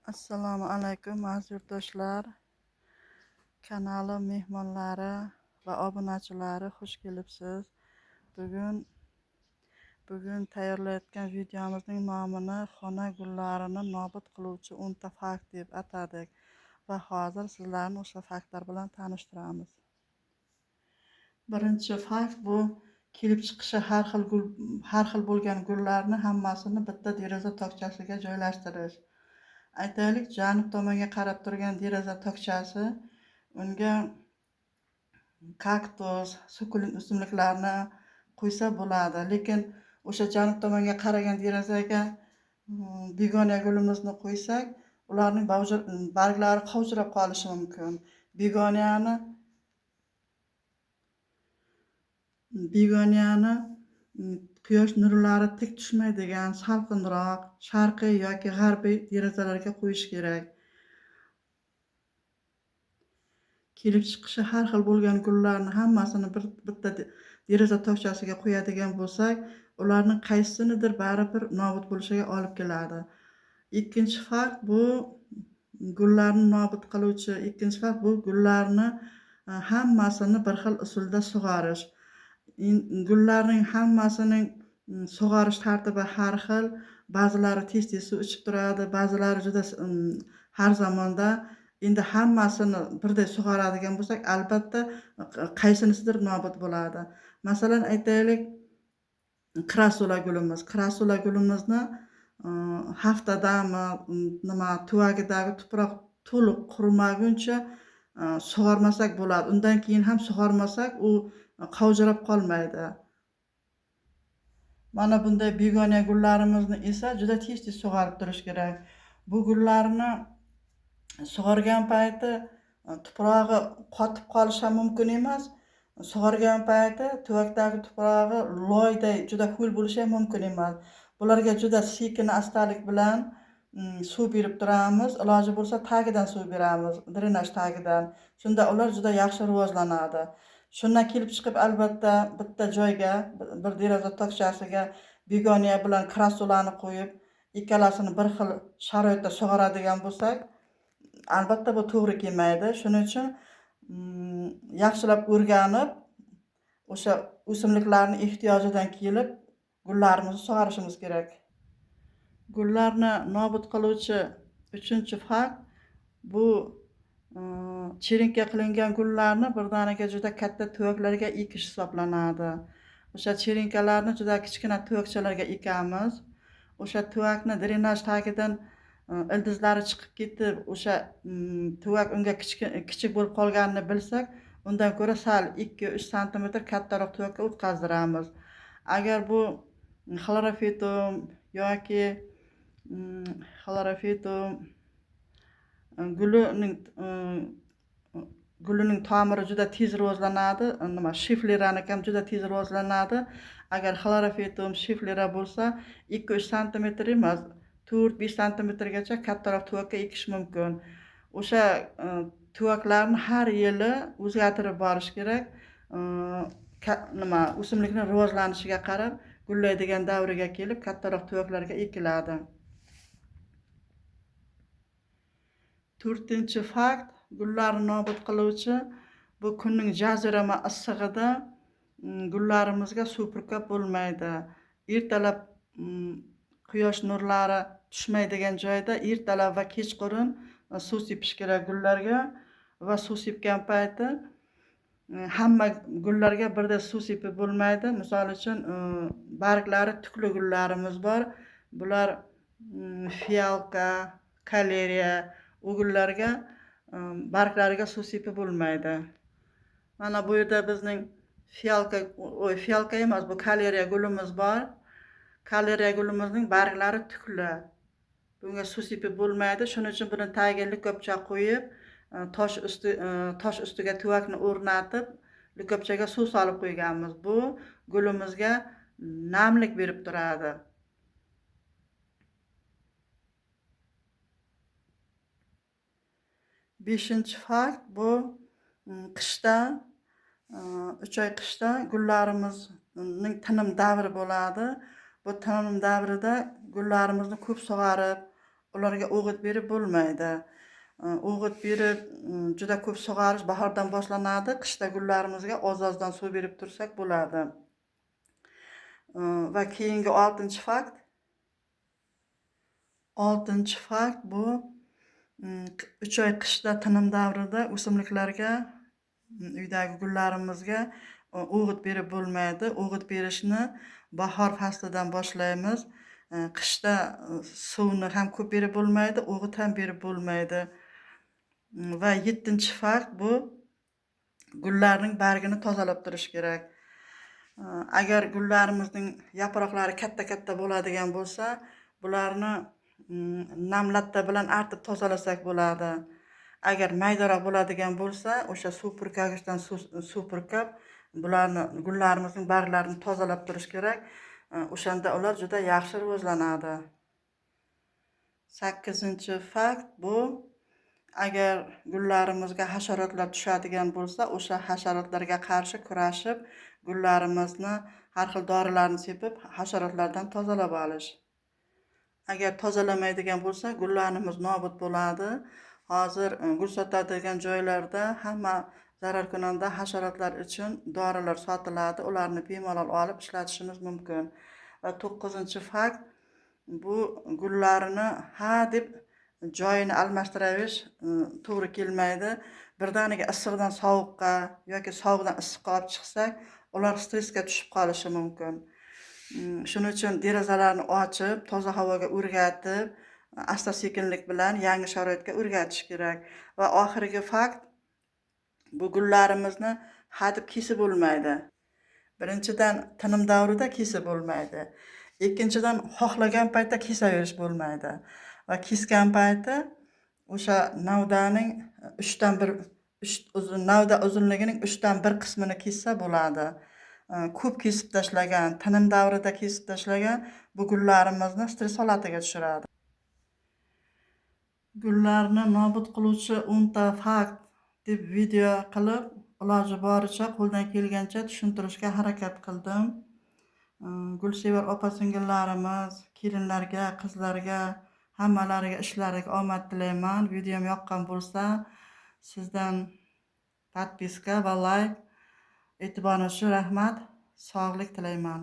Assalomu alaykum aziz yurtdoshlar, kanali mehmonlari va obunachilari xush kelibsiz. Bugun tayyorlayotgan videomizning nomini xona gullarini nobud qiluvchi 10 ta fakt deb atadik va hozir sizlarni o'sha faktlar bilan tanishtiramiz. Birinchi fakt bu kelib chiqishi har xil bo'lgan gullarni hammasini bitta deraza tokchasiga joylashtirish. Aytaylik, janub tomonga qarab turgan deraza tokchasi, unga kaktus, sukulent o'simliklarni qo'ysa bo'ladi, lekin o'sha janub tomonga qaragan derazaga begonya gulimizni qo'ysak, ularning barglari qovjirab qolishi mumkin. Begonyani quyosh nurlari tik tushmaydigan salqinroq sharqiy yoki g'arbiy derazalarga qo'yish kerak. Kelib chiqishi har xil bo'lgan gullarni hammasini bitta deraza tokchasiga qo'yadigan bo'lsak, ularning qaysinidir baribir nobud bo'lishiga olib keladi. Ikkinchi fakt bu gullarni nobud qiluvchi, gullarni hammasini bir xil usulda sug'orish. Gullarning hammasining sug'orish tartibi har xil. Ba'zilari tez suv ichib turadi, ba'zilari juda har zamonda. Endi hammasini birday sug'oradigan bo'lsak, albatta qaysinisidir nobud bo'ladi. Masalan, aytaylik, krasula gulimizni haftadami tuvagidagi tuproq to'liq qurimaguncha sug'ormasak bo'ladi. Undan keyin ham sug'ormasak, u qovjirab qolmaydi. Mana bunday begonya gullarimizni esa juda tez sug'orib turish kerak. Bu gullarni sug'organ payti tuprog'i qotib qolishi ham mumkin emas. Sug'organ payti tuvakdagi tuprog'i loyday juda ho'l bo'lishi ham mumkin emas. Bularga juda sekin astalik bilan suv berib turamiz. Iloji bo'lsa tagidan suv beramiz, drenaj tagidan. Shunda ular juda yaxshi rivojlanadi. Shundan kelib chiqib, albatta bitta joyga, bir deraza tokchasiga begonya bilan krasulani qo'yib, ikkalasini bir xil sharoitda sug'oradigan bo'lsak, albatta bu to'g'ri kelmaydi. Shuning uchun yaxshilab o'rganib, o'sha o'simliklarning ehtiyojidan kelib gullarimizni sug'orishimiz kerak. Gullarni nobud qiluvchi 3-chi fakt bu cherinka qilingan gullarni birdaniga juda katta tuvaklarga ekish hisoblanadi. O'sha cherinkalarni juda kichkina tuvakchalarga ekamiz. O'sha tuvakni drenaj tagidan ildizlari chiqib ketib, o'sha tuvak unga kichik bo'lib qolganini bilsak, undan ko'ra sal 2-3 sm kattaroq tuvakka o'tkazdiramiz. Agar bu xlorofitum yoki gulining tomiri juda tez rivojlanadi, shifleraniki ham juda tez rivojlanadi. Agar xlorofitum, shiflera bo'lsa, 2-3 sm emas, 4-5 sm-gacha kattaroq tuvakka ekish mumkin. O'sha tuvaklarni har yili o'zgartirib borish kerak. O'simlikning rivojlanishiga qarab, gullaydigan davriga kelib kattaroq tuvaklarga ekiladi. 4-chi fakt, gullarni nobud qiluvchi bu kunning jazirama issig'ida gullarimizga suv purkab bo'lmaydi. Ertalab quyosh nurlari tushmaydigan joyda ertalab va kechqurun suv sepish kerak gullarga va suv sepgan payti hamma gullarga birday suv sepib bo'lmaydi. Misol uchun, barglari tukli gullarimiz bor. Bular fiyalka, kaleriya, u gullarga barglariga suv sepib bo'lmaydi. Mana bu yerda bizning fiyalka emas, bu kaleriya gulimiz bor. Kaleriya gulimizning barglari tukli. Bunga suv sepib bo'lmaydi. Shuning uchun buni tagiga likopcha qo'yib, tosh ustiga tuvakni o'rnatib, likopchaga suv solib qo'yganmiz. Bu gulimizga namlik berib turadi. 5-chi fakt bu qishda 3 oy qishda gullarimizning tinim davri bo'ladi. Bu tinim davrida gullarimizni ko'p sug'orib, ularga o'g'it berib bo'lmaydi. O'g'it berib juda ko'p sug'orish bahordan boshlanadi. Qishda gullarimizga oz-ozdan suv berib tursak bo'ladi. Va keyingi 6-fakt bu 3 oy qishda tinim davrida o'simliklarga, uydagi gullarimizga o'g'it berib bo'lmaydi. O'g'it berishni bahor faslidan boshlaymiz. Qishda suvni ham ko'p berib bo'lmaydi, o'g'it ham berib bo'lmaydi. Va 7-fakt bu gullarning bargini tozalab turish kerak. Agar gullarimizning yaproqlari katta-katta bo'ladigan bo'lsa, bularni namlatta bilan artib tozalasak bo'ladi. Agar maydaroq bo'ladigan bo'lsa, o'sha suv purkagichdan suv purkab, bularni gullarimizning barglarini tozalab turish kerak. O'shanda ular juda yaxshi rivojlanadi. 8-fakt bu agar gullarimizga hasharotlar tushadigan bo'lsa, o'sha hasharotlarga qarshi kurashib, gullarimizni har xil dorilarni sepib, hasharotlardan tozalab olish. Agar tozalamaydigan bo'lsa, gullarimiz nobud bo'ladi. Hozir gul sotadigan joylarda hamma zararkunanda hasharotlar uchun dorilar sotiladi. Ularni bemalol olib ishlatishimiz mumkin. Va 9-fakt bu gullarini deb joyini almashtiravish to'g'ri kelmaydi. Birdaniga issiqdan sovuqqa yoki sovuqdan issiqqa olib chiqsak, ular stressga tushib qolishi mumkin. Shuning uchun derazalarni ochib, toza havoga o'rgatib, asta-sekinlik bilan yangi sharoitga o'rgatish kerak. Va oxirgi fakt bu gullarimizni hadeb kesib bo'lmaydi. Birinchidan tinim davrida kesib bo'lmaydi. Ikkinchidan xohlagan paytda kesaverish bo'lmaydi. Va kesgan payti o'sha navdaning 3 navda uzunligining 1 qismini kessa bo'ladi. Ko'p kesib tashlagan, tinim davrida kesib tashlagan bu gullarimizni stress holatiga tushiradi. Gullarni nobud qiluvchi 10 fakt deb video qilib, iloji boricha qo'ldan kelgancha tushuntirishga harakat qildim. Gulsevar opa-singillarimiz, kelinlarga, qizlarga, hammalariga ishlariga omad tilayman. Videom yoqqan bo'lsa, sizdan podpiska va like, e'tiboringiz uchun rahmat. Sog'lik tilayman.